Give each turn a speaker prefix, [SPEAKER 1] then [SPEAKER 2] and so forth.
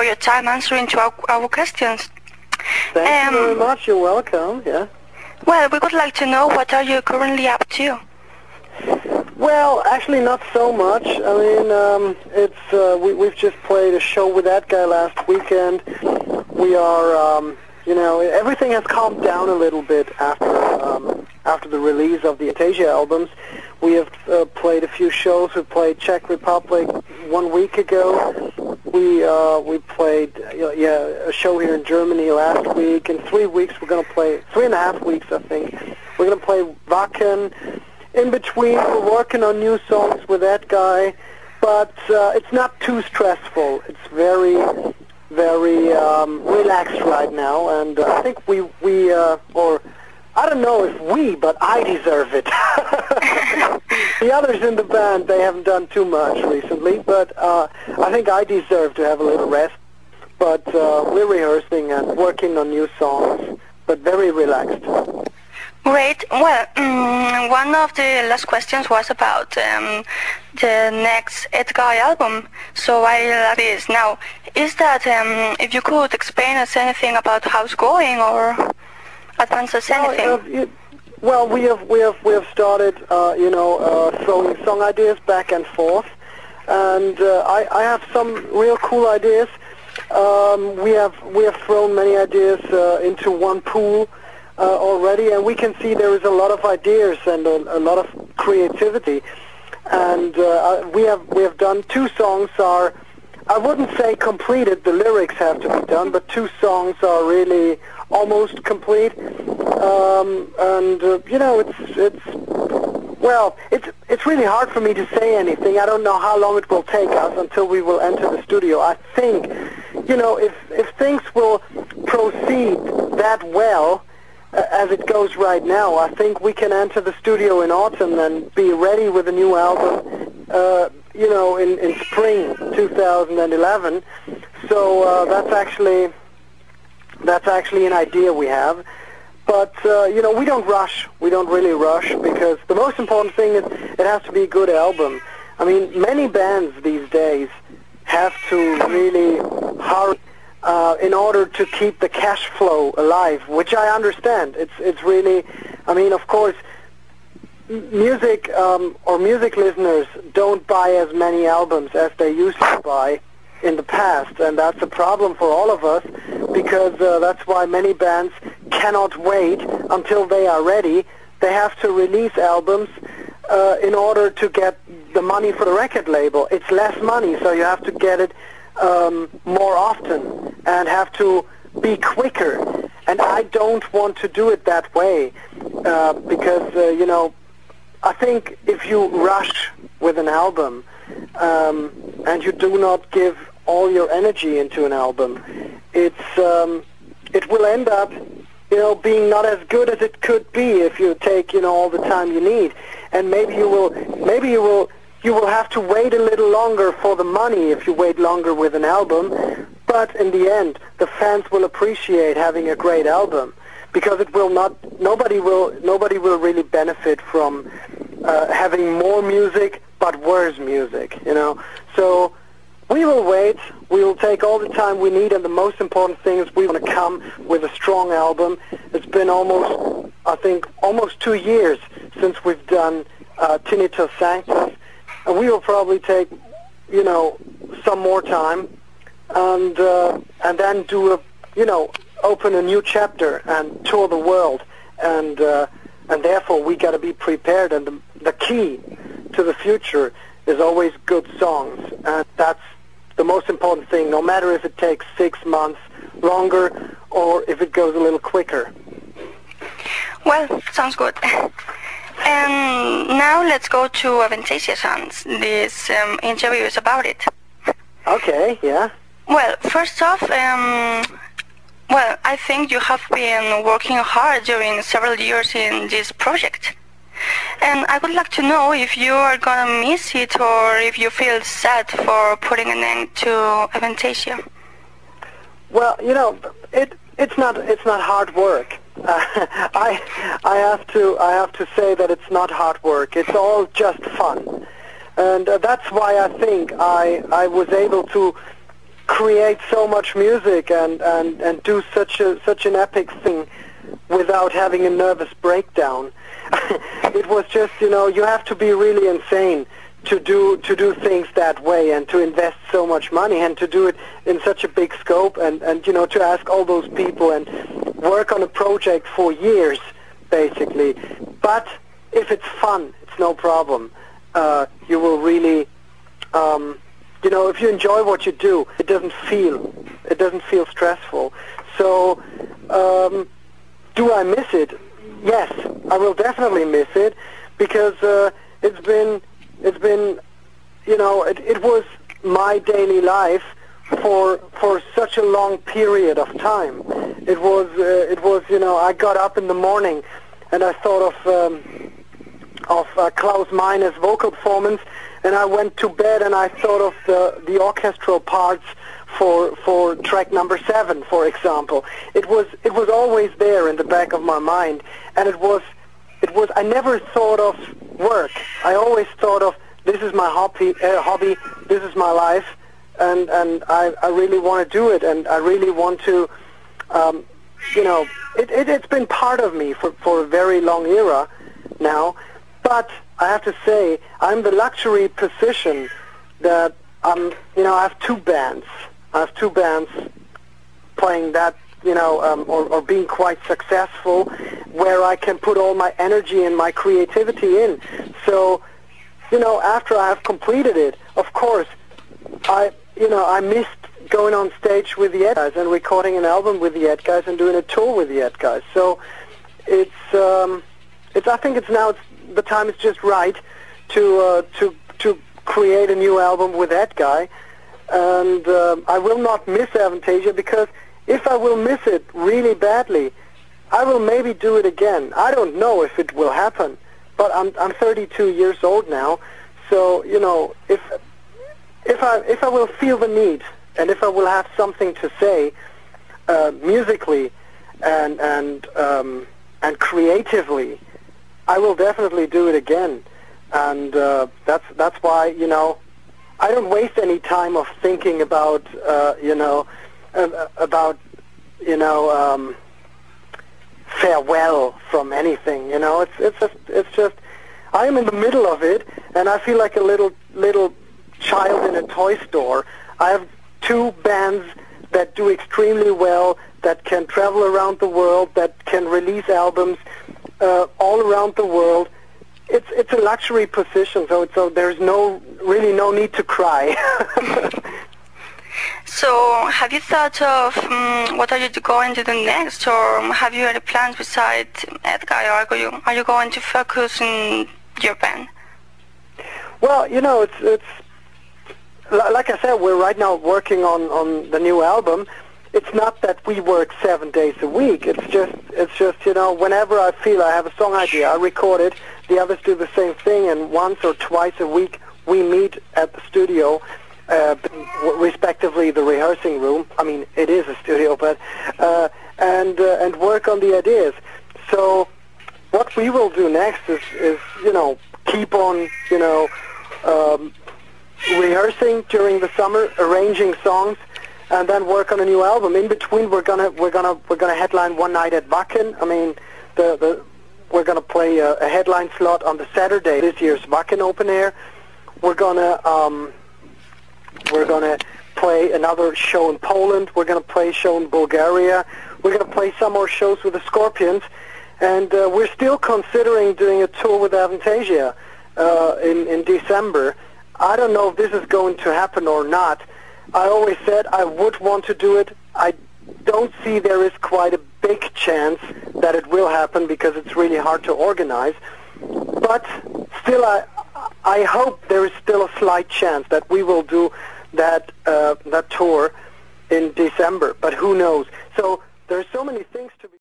[SPEAKER 1] your time answering to our questions.
[SPEAKER 2] Thank you very much. You're welcome. Yeah.
[SPEAKER 1] Well, we would like to know what are you currently up to?
[SPEAKER 2] Well, actually not so much. I mean, we've just played a show with that guy last weekend. We are, you know, everything has calmed down a little bit after the release of the Avantasia albums. We have played a few shows. We played Czech Republic 1 week ago. We played a show here in Germany last week. In 3 weeks we're going to play, 3.5 weeks I think. We're going to play Wacken. In between we're working on new songs with that guy, but it's not too stressful. It's very relaxed right now, and I think or I don't know if but I deserve it. The others in the band, they haven't done too much recently, but I think I deserve to have a little rest. But we're rehearsing and working on new songs, but very relaxed.
[SPEAKER 1] Great. Well, one of the last questions was about the next Edgar album. So I like this. Now, is that if you could explain us anything about how it's going or advance us anything?
[SPEAKER 2] Well, we have started, throwing song ideas back and forth, and I have some real cool ideas. We have thrown many ideas into one pool already, and we can see there is a lot of ideas and a lot of creativity. And we have done 2 songs. I wouldn't say completed. The lyrics have to be done, but 2 songs are really almost complete. It's really hard for me to say anything. I don't know how long it will take us until we will enter the studio. I think, if things will proceed that well as it goes right now, I think we can enter the studio in autumn and be ready with a new album, in spring 2011. So that's actually an idea we have. But, we don't rush. We don't really rush, because the most important thing is it has to be a good album. I mean, many bands these days have to really hurry in order to keep the cash flow alive, which I understand. It's really, I mean, of course, music or music listeners don't buy as many albums as they used to buy in the past, and that's a problem for all of us, because that's why many bands cannot wait until they are ready. They have to release albums in order to get the money for the record label. It's less money, so you have to get it more often and have to be quicker. And I don't want to do it that way, because, I think if you rush with an album and you do not give all your energy into an album, it will end up, being not as good as it could be if you take, all the time you need. And maybe you will have to wait a little longer for the money if you wait longer with an album. But in the end, the fans will appreciate having a great album, because it will not. Nobody will really benefit from having more music but worse music. So we will wait. We will take all the time we need, and the most important thing is we want to come with a strong album. It's been almost 2 years since we've done Tinnitus Sanctus, and we will probably take, some more time, and then do open a new chapter and tour the world, and therefore we got to be prepared. And the key to the future is always good songs, and that's the most important thing, no matter if it takes 6 months longer or if it goes a little quicker.
[SPEAKER 1] Well, sounds good. And now let's go to Avantasia songs. This interview is about it.
[SPEAKER 2] Okay, yeah.
[SPEAKER 1] Well, first off, I think you have been working hard during several years in this project. And I would like to know if you are gonna miss it, or if you feel sad for putting an end to Avantasia.
[SPEAKER 2] Well, it's not hard work. I have to say that it's not hard work. It's all just fun, and that's why I think I was able to create so much music and do such an epic thing without having a nervous breakdown. It was just, you know, you have to be really insane to do things that way and to invest so much money and to do it in such a big scope and you know, to ask all those people and work on a project for years, basically. But if it's fun, it's no problem. You will really, you know, if you enjoy what you do, it doesn't feel stressful. So, do I miss it? Yes, I will definitely miss it, because it's been, you know, it was my daily life for such a long period of time. It was, you know, I got up in the morning and I thought of Klaus Meiner's vocal performance, and I went to bed and I thought of the orchestral parts for track number 7, for example. It was always there in the back of my mind, and it was I never thought of work. I always thought of, this is my hobby, this is my life, and I really want to do it, and I really want to, you know, it's been part of me for a very long era now. But I have to say, I'm the luxury position that you know, I have 2 bands. I have 2 bands playing that, you know, or being quite successful, where I can put all my energy and my creativity in. So, you know, after I have completed it, of course, I missed going on stage with the Ed guys and recording an album with the Ed guys and doing a tour with the Ed guys. So it's I think the time is just right to create a new album with that guy, and I will not miss Avantasia, because if I will miss it really badly, I will maybe do it again. I don't know if it will happen, but I'm 32 years old now, so you know, if I will feel the need and if I will have something to say musically and creatively, I will definitely do it again. And that's why, you know, I don't waste any time of thinking about farewell from anything. You know, it's just I am in the middle of it, and I feel like a little child in a toy store. I have 2 bands that do extremely well, that can travel around the world, that can release albums all around the world. It's a luxury position, so there's really no need to cry.
[SPEAKER 1] So, have you thought of what are you going to do next, or have you any plans besides Edgar, or are you going to focus on your band?
[SPEAKER 2] Well, you know, it's like I said, we're right now working on the new album. It's not that we work 7 days a week. It's just you know, whenever I feel I have a song idea, I record it. The others do the same thing, and once or twice a week we meet at the studio, respectively the rehearsing room. I mean, it is a studio, but and work on the ideas. So what we will do next is you know, keep on, you know, rehearsing during the summer, arranging songs, and then work on a new album. In between, we're gonna headline one night at Wacken. I mean, we're gonna play a headline slot on the Saturday, this year's Wacken Open Air. We're gonna play another show in Poland. We're gonna play a show in Bulgaria. We're gonna play some more shows with the Scorpions, and we're still considering doing a tour with Avantasia in December. I don't know if this is going to happen or not. I always said I would want to do it. I don't see there is quite a big chance that it will happen, because it's really hard to organize. But still, I hope there is still a slight chance that we will do that tour in December. But who knows? So there are so many things to be